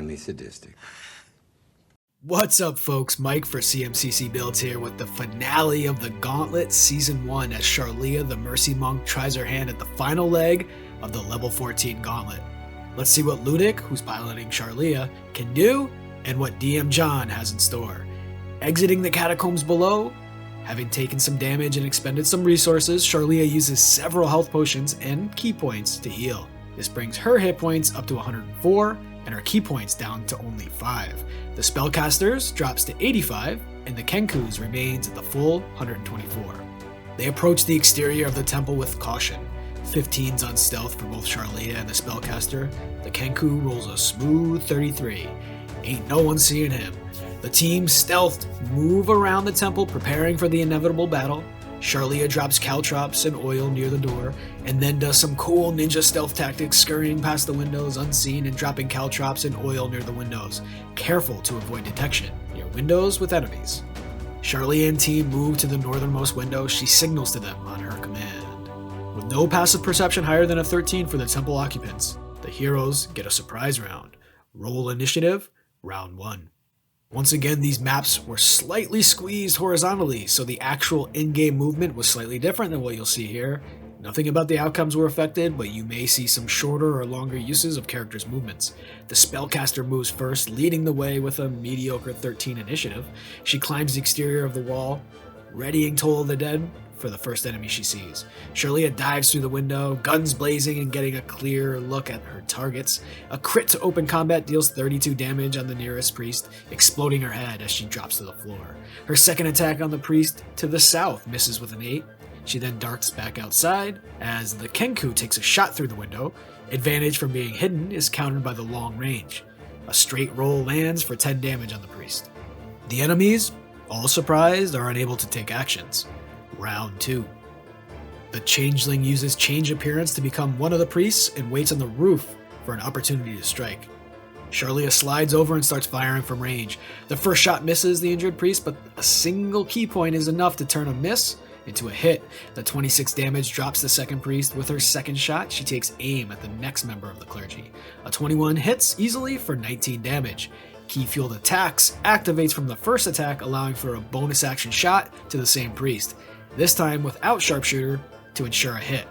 genuinely sadistic. What's up, folks? Mike for CMCC Builds here with the finale of the Gauntlet Season 1 as Charlia the Mercy Monk tries her hand at the final leg of the level 14 Gauntlet. Let's see what Ludic, who's piloting Charlia, can do and what DM John has in store. Exiting the catacombs below, having taken some damage and expended some resources, Charlia uses several health potions and key points to heal. This brings her hit points up to 104 and her key points down to only 5. The Spellcasters drops to 85 and the Kenku's remains at the full 124. They approach the exterior of the temple with caution. 15s on stealth for both Charlia and the Spellcaster. The Kenku rolls a smooth 33. Ain't no one seeing him. The team stealthed move around the temple preparing for the inevitable battle. Charlia drops caltrops and oil near the door, and then does some cool ninja stealth tactics, scurrying past the windows unseen and dropping caltrops and oil near the windows, careful to avoid detection near windows with enemies. Charlia and team move to the northernmost window. She signals to them on her command. With no passive perception higher than a 13 for the temple occupants, the heroes get a surprise round. Roll initiative, round 1. Once again, these maps were slightly squeezed horizontally, so the actual in-game movement was slightly different than what you'll see here. Nothing about the outcomes were affected, but you may see some shorter or longer uses of characters' movements. The Spellcaster moves first, leading the way with a mediocre 13 initiative. She climbs the exterior of the wall, readying Toll of the Dead for the first enemy she sees. Charlia dives through the window, guns blazing and getting a clear look at her targets. A crit to open combat deals 32 damage on the nearest priest, exploding her head as she drops to the floor. Her second attack on the priest to the south misses with an 8. She then darts back outside as the Kenku takes a shot through the window. Advantage from being hidden is countered by the long range. A straight roll lands for 10 damage on the priest. The enemies, all surprised, are unable to take actions. Round 2. The Changeling uses change appearance to become one of the priests and waits on the roof for an opportunity to strike. Charlia slides over and starts firing from range. The first shot misses the injured priest, but a single key point is enough to turn a miss into a hit. The 26 damage drops the second priest. With her second shot, she takes aim at the next member of the clergy. A 21 hits easily for 19 damage. Key-fueled attacks activates from the first attack, allowing for a bonus action shot to the same priest, this time without sharpshooter to ensure a hit.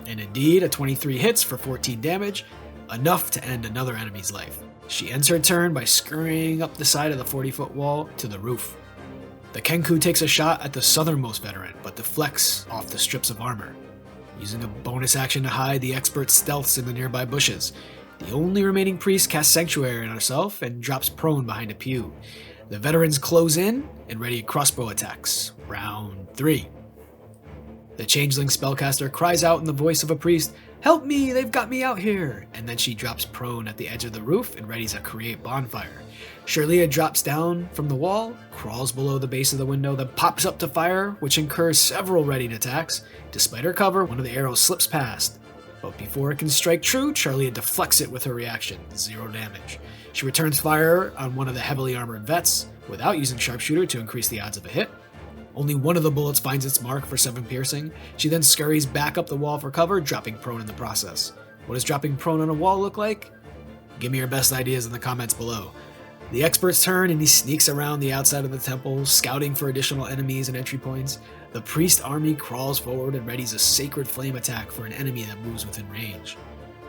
And indeed, a 23 hits for 14 damage, enough to end another enemy's life. She ends her turn by scurrying up the side of the 40-foot wall to the roof. The Kenku takes a shot at the southernmost veteran, but deflects off the strips of armor. Using a bonus action to hide, the expert stealths in the nearby bushes. The only remaining priest casts Sanctuary on herself and drops prone behind a pew. The veterans close in and ready crossbow attacks. Round 3. The Changeling Spellcaster cries out in the voice of a priest, "Help me, they've got me out here!" And then she drops prone at the edge of the roof and readies a create bonfire. Charlia drops down from the wall, crawls below the base of the window, then pops up to fire, which incurs several readied attacks. Despite her cover, one of the arrows slips past. But before it can strike true, Charlia deflects it with her reaction, 0 damage. She returns fire on one of the heavily armored vets, without using sharpshooter to increase the odds of a hit. Only one of the bullets finds its mark for 7 piercing. She then scurries back up the wall for cover, dropping prone in the process. What does dropping prone on a wall look like? Give me your best ideas in the comments below. The expert's turn and he sneaks around the outside of the temple, scouting for additional enemies and entry points. The priest army crawls forward and readies a sacred flame attack for an enemy that moves within range.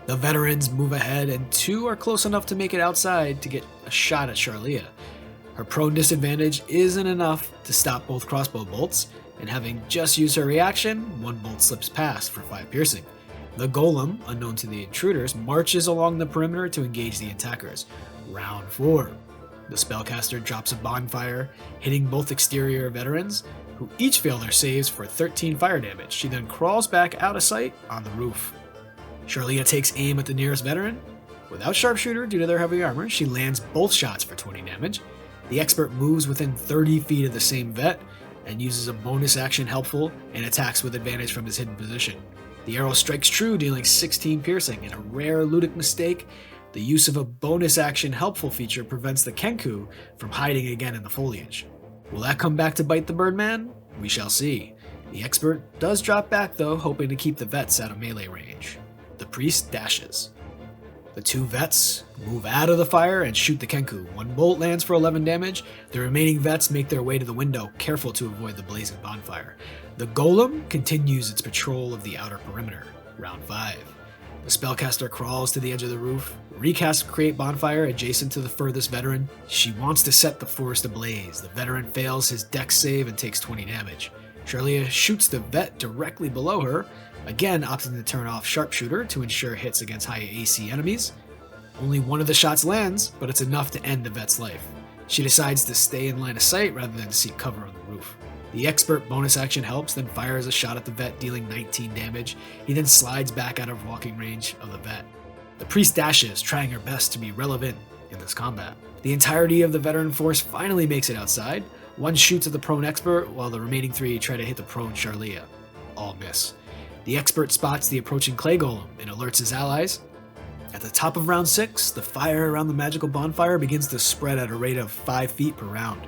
The veterans move ahead and 2 are close enough to make it outside to get a shot at Charlia. Her prone disadvantage isn't enough to stop both crossbow bolts, and having just used her reaction, 1 bolt slips past for 5 piercing. The golem, unknown to the intruders, marches along the perimeter to engage the attackers. Round 4. The Spellcaster drops a bonfire, hitting both exterior veterans, who each fail their saves for 13 fire damage. She then crawls back out of sight on the roof. Charlia takes aim at the nearest veteran. Without sharpshooter due to their heavy armor, she lands both shots for 20 damage. The expert moves within 30 feet of the same vet and uses a bonus action helpful and attacks with advantage from his hidden position. The arrow strikes true, dealing 16 piercing. In a rare ludic mistake, the use of a bonus action helpful feature prevents the Kenku from hiding again in the foliage. Will that come back to bite the Birdman? We shall see. The expert does drop back though, hoping to keep the vets out of melee range. The priest dashes. The two vets move out of the fire and shoot the Kenku. One bolt lands for 11 damage. The remaining vets make their way to the window, careful to avoid the blazing bonfire. The golem continues its patrol of the outer perimeter. Round 5. The spellcaster crawls to the edge of the roof, recasts Create Bonfire adjacent to the furthest veteran. She wants to set the forest ablaze. The veteran fails his dex save and takes 20 damage. Charlia shoots the vet directly below her, again opting to turn off Sharpshooter to ensure hits against high AC enemies. Only one of the shots lands, but it's enough to end the vet's life. She decides to stay in line of sight rather than seek cover on the roof. The expert bonus action helps, then fires a shot at the vet, dealing 19 damage. He then slides back out of walking range of the vet. The priest dashes, trying her best to be relevant in this combat. The entirety of the veteran force finally makes it outside. One shoots at the prone expert, while the remaining 3 try to hit the prone Charlia. All miss. The expert spots the approaching clay golem and alerts his allies. At the top of round 6, the fire around the magical bonfire begins to spread at a rate of 5 feet per round.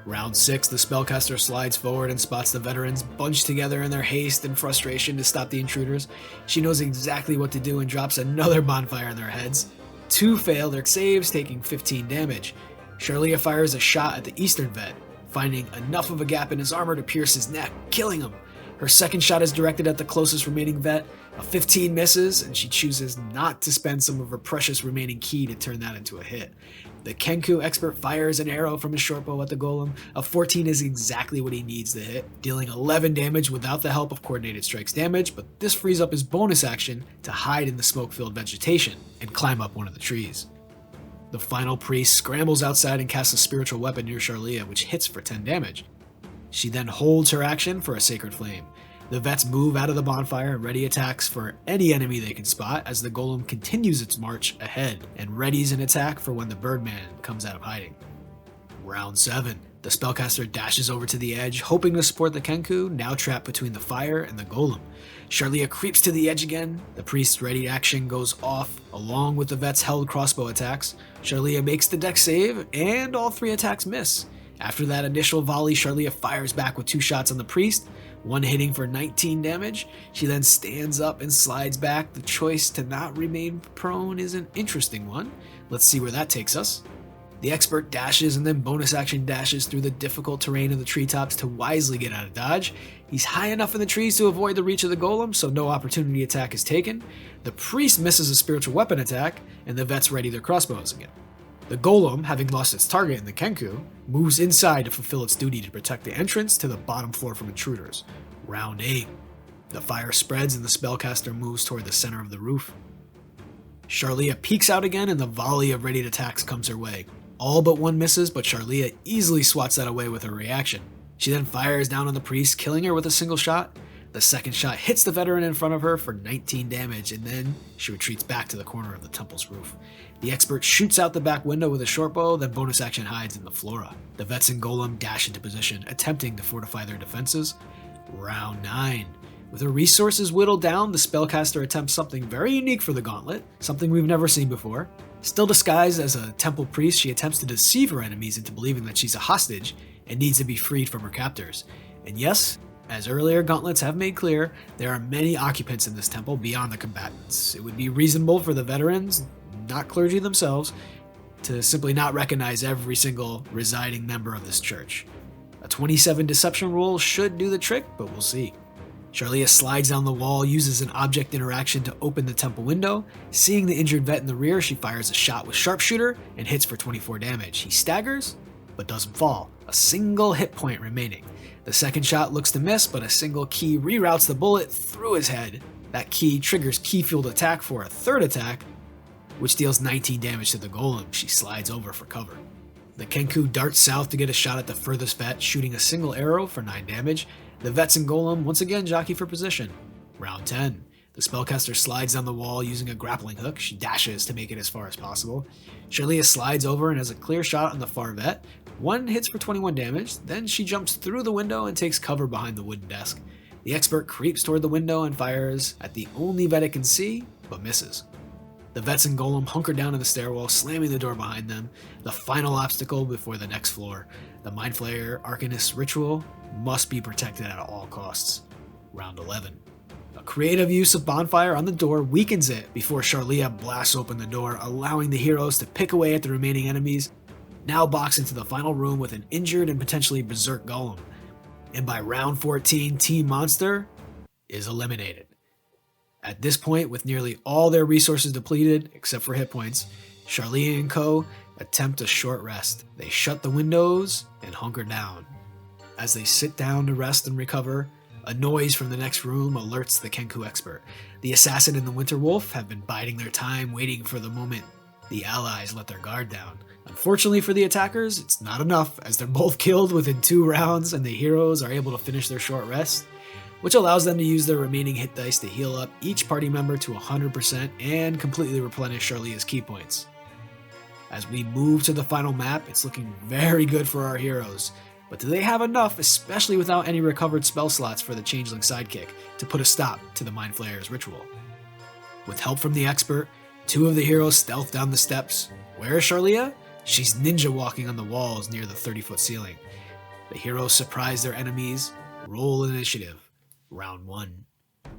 Round 6, the spellcaster slides forward and spots the veterans bunched together in their haste and frustration to stop the intruders. She knows exactly what to do and drops another bonfire in their heads. 2 fail their saves, taking 15 damage. Charlia fires a shot at the eastern vet, finding enough of a gap in his armor to pierce his neck, killing him. Her second shot is directed at the closest remaining vet. A 15 misses, and she chooses not to spend some of her precious remaining ki to turn that into a hit. The Kenku expert fires an arrow from his shortbow at the golem. A 14 is exactly what he needs to hit, dealing 11 damage without the help of coordinated strikes damage, but this frees up his bonus action to hide in the smoke-filled vegetation and climb up one of the trees. The final priest scrambles outside and casts a spiritual weapon near Charlia, which hits for 10 damage. She then holds her action for a sacred flame. The vets move out of the bonfire and ready attacks for any enemy they can spot as the golem continues its march ahead and readies an attack for when the Birdman comes out of hiding. Round 7. The spellcaster dashes over to the edge, hoping to support the Kenku, now trapped between the fire and the golem. Charlia creeps to the edge again. The priest's ready action goes off, along with the vet's held crossbow attacks. Charlia makes the dex save, and all 3 attacks miss. After that initial volley, Charlia fires back with 2 shots on the priest, one hitting for 19 damage. She then stands up and slides back. The choice to not remain prone is an interesting one. Let's see where that takes us. The expert dashes and then bonus action dashes through the difficult terrain of the treetops to wisely get out of dodge. He's high enough in the trees to avoid the reach of the golem, so no opportunity attack is taken. The priest misses a spiritual weapon attack, and the vets ready their crossbows again. The golem, having lost its target in the Kenku, moves inside to fulfill its duty to protect the entrance to the bottom floor from intruders. Round 8. The fire spreads and the spellcaster moves toward the center of the roof. Charlia peeks out again and the volley of readied attacks comes her way. All but one misses, but Charlia easily swats that away with her reaction. She then fires down on the priest, killing her with a single shot. The second shot hits the veteran in front of her for 19 damage, and then she retreats back to the corner of the temple's roof. The expert shoots out the back window with a shortbow, then bonus action hides in the flora. The vets and golem dash into position, attempting to fortify their defenses. Round 9. With her resources whittled down, the spellcaster attempts something very unique for the Gauntlet, something we've never seen before. Still disguised as a temple priest, she attempts to deceive her enemies into believing that she's a hostage and needs to be freed from her captors. And yes, as earlier gauntlets have made clear, there are many occupants in this temple beyond the combatants. It would be reasonable for the veterans, not clergy themselves, to simply not recognize every single residing member of this church. A 27 deception roll should do the trick, but we'll see. Charlia slides down the wall, uses an object interaction to open the temple window. Seeing the injured vet in the rear, she fires a shot with Sharpshooter and hits for 24 damage. He staggers, but doesn't fall. A single hit point remaining. The second shot looks to miss, but a single ki reroutes the bullet through his head. That ki triggers ki-fueled attack for a third attack, which deals 19 damage to the golem. She slides over for cover. The Kenku darts south to get a shot at the furthest vet, shooting a single arrow for 9 damage. The vets and golem once again jockey for position. Round 10. The spellcaster slides down the wall using a grappling hook. She dashes to make it as far as possible. Charlia slides over and has a clear shot on the far vet. One hits for 21 damage, then she jumps through the window and takes cover behind the wooden desk. The expert creeps toward the window and fires at the only vet it can see, but misses. The vets and golem hunker down in the stairwell, slamming the door behind them, the final obstacle before the next floor. The Mind Flayer Arcanist ritual must be protected at all costs. Round 11. A creative use of bonfire on the door weakens it before Charlia blasts open the door, allowing the heroes to pick away at the remaining enemies, now box into the final room with an injured and potentially berserk golem. And by round 14, Team Monster is eliminated. At this point, with nearly all their resources depleted, except for hit points, Charlia and co. attempt a short rest. They shut the windows and hunker down. As they sit down to rest and recover, a noise from the next room alerts the Kenku expert. The assassin and the Winter Wolf have been biding their time, waiting for the moment the allies let their guard down. Unfortunately for the attackers, it's not enough, as they're both killed within 2 rounds and the heroes are able to finish their short rest, which allows them to use their remaining hit dice to heal up each party member to 100% and completely replenish Charlia's key points. As we move to the final map, it's looking very good for our heroes, but do they have enough, especially without any recovered spell slots for the Changeling sidekick, to put a stop to the Mind Flayer's ritual? With help from the expert, 2 of the heroes stealth down the steps. Where is Charlia? She's ninja walking on the walls near the 30-foot ceiling. The heroes surprise their enemies. Roll initiative. Round 1.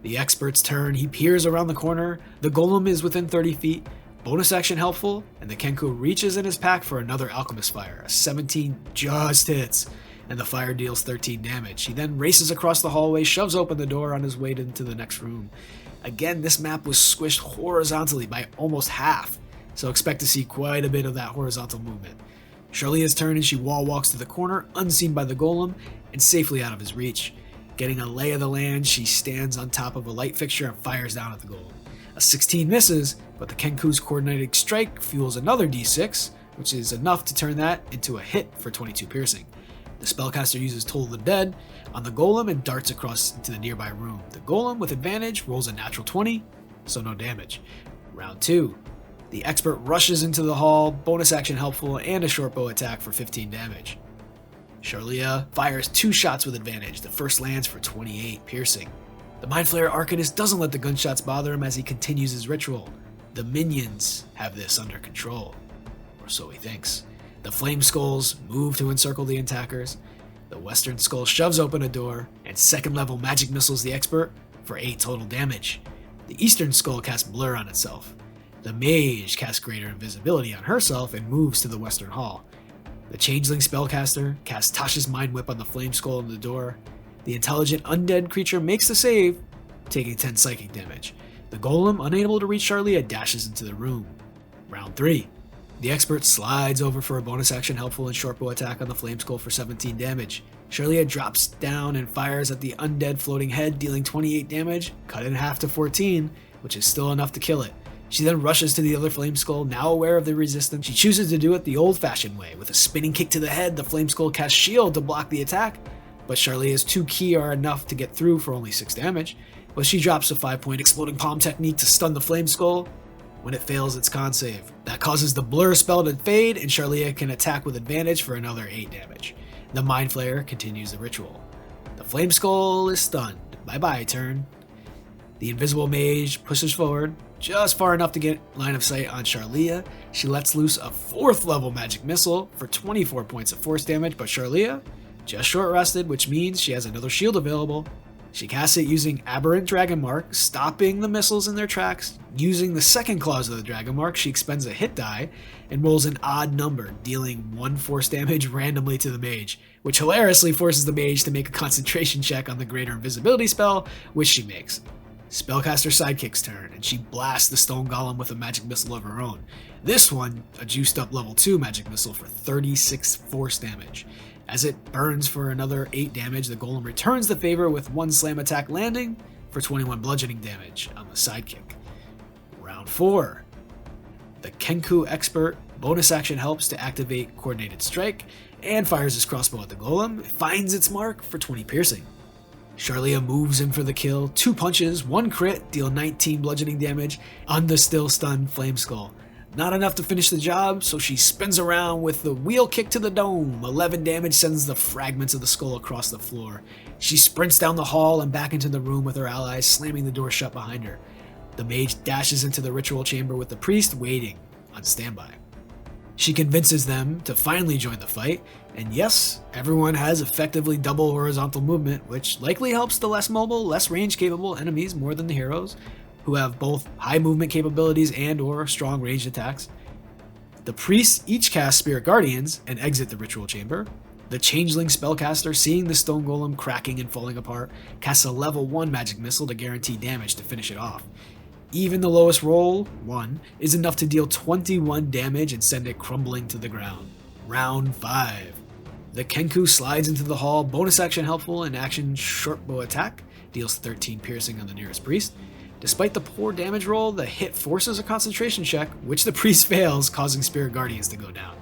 The expert's turn. He peers around the corner. The golem is within 30 feet. Bonus action helpful, and the Kenku reaches in his pack for another Alchemist Fire. A 17 just hits, and the fire deals 13 damage. He then races across the hallway, shoves open the door on his way into the next room. Again, this map was squished horizontally by almost half, so expect to see quite a bit of that horizontal movement. Charlia's turn, and she wall walks to the corner, unseen by the golem, and safely out of his reach. Getting a lay of the land, she stands on top of a light fixture and fires down at the golem. A 16 misses, but the Kenku's coordinated strike fuels another d6, which is enough to turn that into a hit for 22 piercing. The spellcaster uses Toll of the Dead on the golem and darts across into the nearby room. The golem, with advantage, rolls a natural 20, so no damage. Round 2. The expert rushes into the hall, bonus action helpful, and a short bow attack for 15 damage. Charlia fires 2 shots with advantage. The first lands for 28 piercing. The Mind Flayer Arcanist doesn't let the gunshots bother him as he continues his ritual. The minions have this under control, or so he thinks. The Flame Skulls move to encircle the attackers. The Western Skull shoves open a door, and 2nd level magic missiles the expert for 8 total damage. The Eastern Skull casts Blur on itself. The Mage casts Greater Invisibility on herself and moves to the Western Hall. The Changeling Spellcaster casts Tasha's Mind Whip on the Flame Skull in the door. The intelligent undead creature makes the save, taking 10 psychic damage. The golem, unable to reach Charlia, dashes into the room. Round 3. The expert slides over for a bonus action helpful and short bow attack on the Flame Skull for 17 damage. Charlia drops down and fires at the undead floating head, dealing 28 damage, cut in half to 14, which is still enough to kill it. She then rushes to the other Flame Skull, now aware of the resistance. She chooses to do it the old-fashioned way. With a spinning kick to the head, the Flame Skull casts Shield to block the attack, but Charlia's 2 ki are enough to get through for only 6 damage. But she drops a 5-point Exploding Palm technique to stun the Flame Skull. When it fails its con save, that causes the Blur spell to fade, and Charlia can attack with advantage for another 8 damage. The Mind Flayer continues the ritual. The Flame Skull is stunned. Bye-bye, turn. The Invisible Mage pushes forward, just far enough to get line of sight on Charlia. She lets loose a 4th level magic missile for 24 points of force damage, but Charlia just short rested, which means she has another shield available. She casts it using Aberrant Dragon Mark, stopping the missiles in their tracks. Using the 2nd clause of the Dragon Mark, she expends a hit die and rolls an odd number, dealing 1 force damage randomly to the mage, which hilariously forces the mage to make a concentration check on the Greater Invisibility spell, which she makes. Spellcaster Sidekick's turn, and she blasts the Stone Golem with a magic missile of her own. This one, a juiced up level 2 magic missile for 36 force damage. As it burns for another 8 damage, the golem returns the favor with 1 slam attack landing for 21 bludgeoning damage on the sidekick. Round 4. The Kenku expert bonus action helps to activate Coordinated Strike and fires his crossbow at the golem. It finds its mark for 20 piercing. Charlia moves in for the kill. 2 punches, 1 crit, deal 19 bludgeoning damage on the still stunned Flame Skull. Not enough to finish the job, so she spins around with the wheel kick to the dome. 11 damage sends the fragments of the skull across the floor. She sprints down the hall and back into the room with her allies, slamming the door shut behind her. The mage dashes into the ritual chamber with the priest waiting on standby. She convinces them to finally join the fight, and yes, everyone has effectively double horizontal movement, which likely helps the less mobile, less range capable enemies more than the heroes, who have both high movement capabilities and or strong ranged attacks. The priests each cast Spirit Guardians and exit the ritual chamber. The Changeling spellcaster, seeing the stone golem cracking and falling apart, casts a level 1 magic missile to guarantee damage to finish it off. Even the lowest roll, 1, is enough to deal 21 damage and send it crumbling to the ground. Round 5. The Kenku slides into the hall, bonus action helpful, and action short bow attack, deals 13 piercing on the nearest priest. Despite the poor damage roll, the hit forces a concentration check, which the priest fails, causing Spirit Guardians to go down.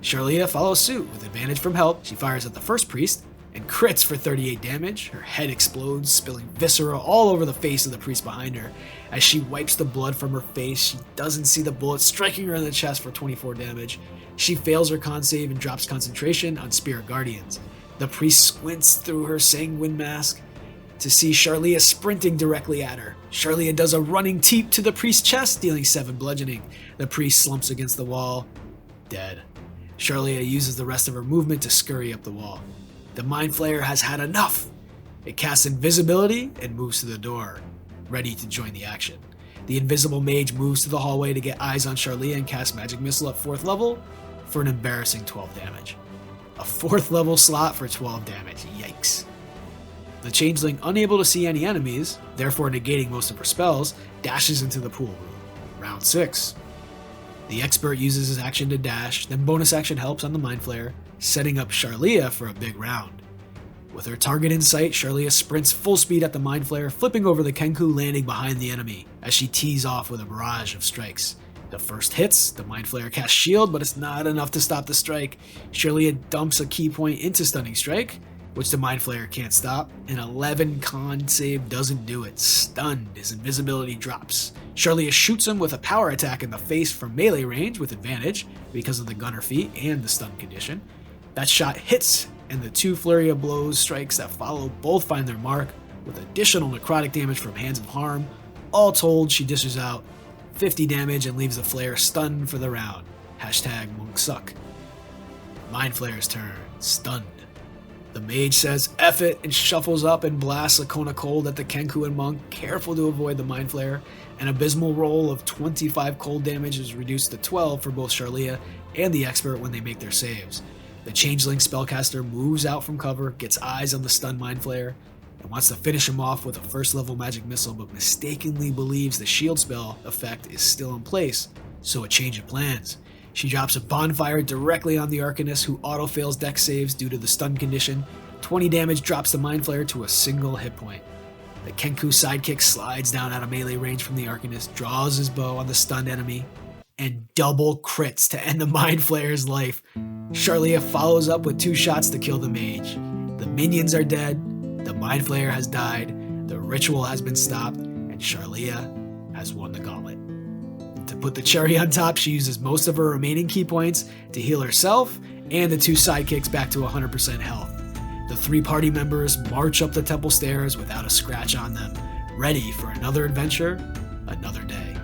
Charlia follows suit with advantage from help. She fires at the first priest and crits for 38 damage. Her head explodes, spilling viscera all over the face of the priest behind her. As she wipes the blood from her face, she doesn't see the bullet striking her in the chest for 24 damage. She fails her con save and drops concentration on Spirit Guardians. The priest squints through her sanguine mask to see Charlia sprinting directly at her. Charlia does a running teep to the priest's chest, dealing 7 bludgeoning. The priest slumps against the wall, dead. Charlia uses the rest of her movement to scurry up the wall. The Mind Flayer has had enough. It casts invisibility and moves to the door, ready to join the action. The invisible mage moves to the hallway to get eyes on Charlia and casts Magic Missile at 4th level for an embarrassing 12 damage. A 4th level slot for 12 damage, yikes. The Changeling, unable to see any enemies, therefore negating most of her spells, dashes into the pool room. Round 6. The Expert uses his action to dash, then bonus action helps on the Mind Flayer, setting up Charlia for a big round. With her target in sight, Charlia sprints full speed at the Mind Flayer, flipping over the Kenku, landing behind the enemy as she tees off with a barrage of strikes. The first hits, the Mind Flayer casts shield, but it's not enough to stop the strike. Charlia dumps a key point into Stunning Strike, which the Mind Flayer can't stop. An 11 con save doesn't do it. Stunned, his invisibility drops. Charlia shoots him with a power attack in the face from melee range with advantage because of the gunner feat and the stun condition. That shot hits, and the 2 flurry of blows strikes that follow both find their mark, with additional necrotic damage from Hands of Harm. All told, she dishes out 50 damage and leaves the Flayer stunned for the round. Hashtag monk suck. Mind Flayer's turn. Stunned. The mage says F it and shuffles up and blasts a cone of cold at the Kenku and monk, careful to avoid the Mind Flayer. An abysmal roll of 25 cold damage is reduced to 12 for both Charlia and the Expert when they make their saves. The Changeling spellcaster moves out from cover, gets eyes on the stunned Mind Flayer, and wants to finish him off with a 1st level magic missile, but mistakenly believes the shield spell effect is still in place, so a change of plans. She drops a bonfire directly on the Arcanist, who auto-fails dex saves due to the stun condition. 20 damage drops the Mind Flayer to a single hit point. The Kenku sidekick slides down out of melee range from the Arcanist, draws his bow on the stunned enemy, and double crits to end the Mind Flayer's life. Charlia follows up with 2 shots to kill the mage. The minions are dead, the Mind Flayer has died, the ritual has been stopped, and Charlia has won the Gauntlet. To put the cherry on top, she uses most of her remaining key points to heal herself and the 2 sidekicks back to 100% health. The 3 party members march up the temple stairs without a scratch on them, ready for another adventure, another day.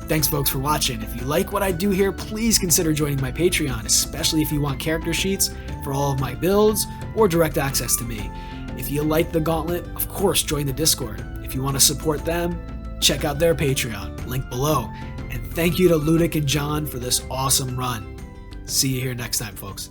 Thanks folks for watching. If you like what I do here, please consider joining my Patreon, especially if you want character sheets for all of my builds or direct access to me. If you like the Gauntlet, of course join the Discord. If you want to support them, check out their Patreon, link below. And thank you to Ludic and John for this awesome run. See you here next time, folks.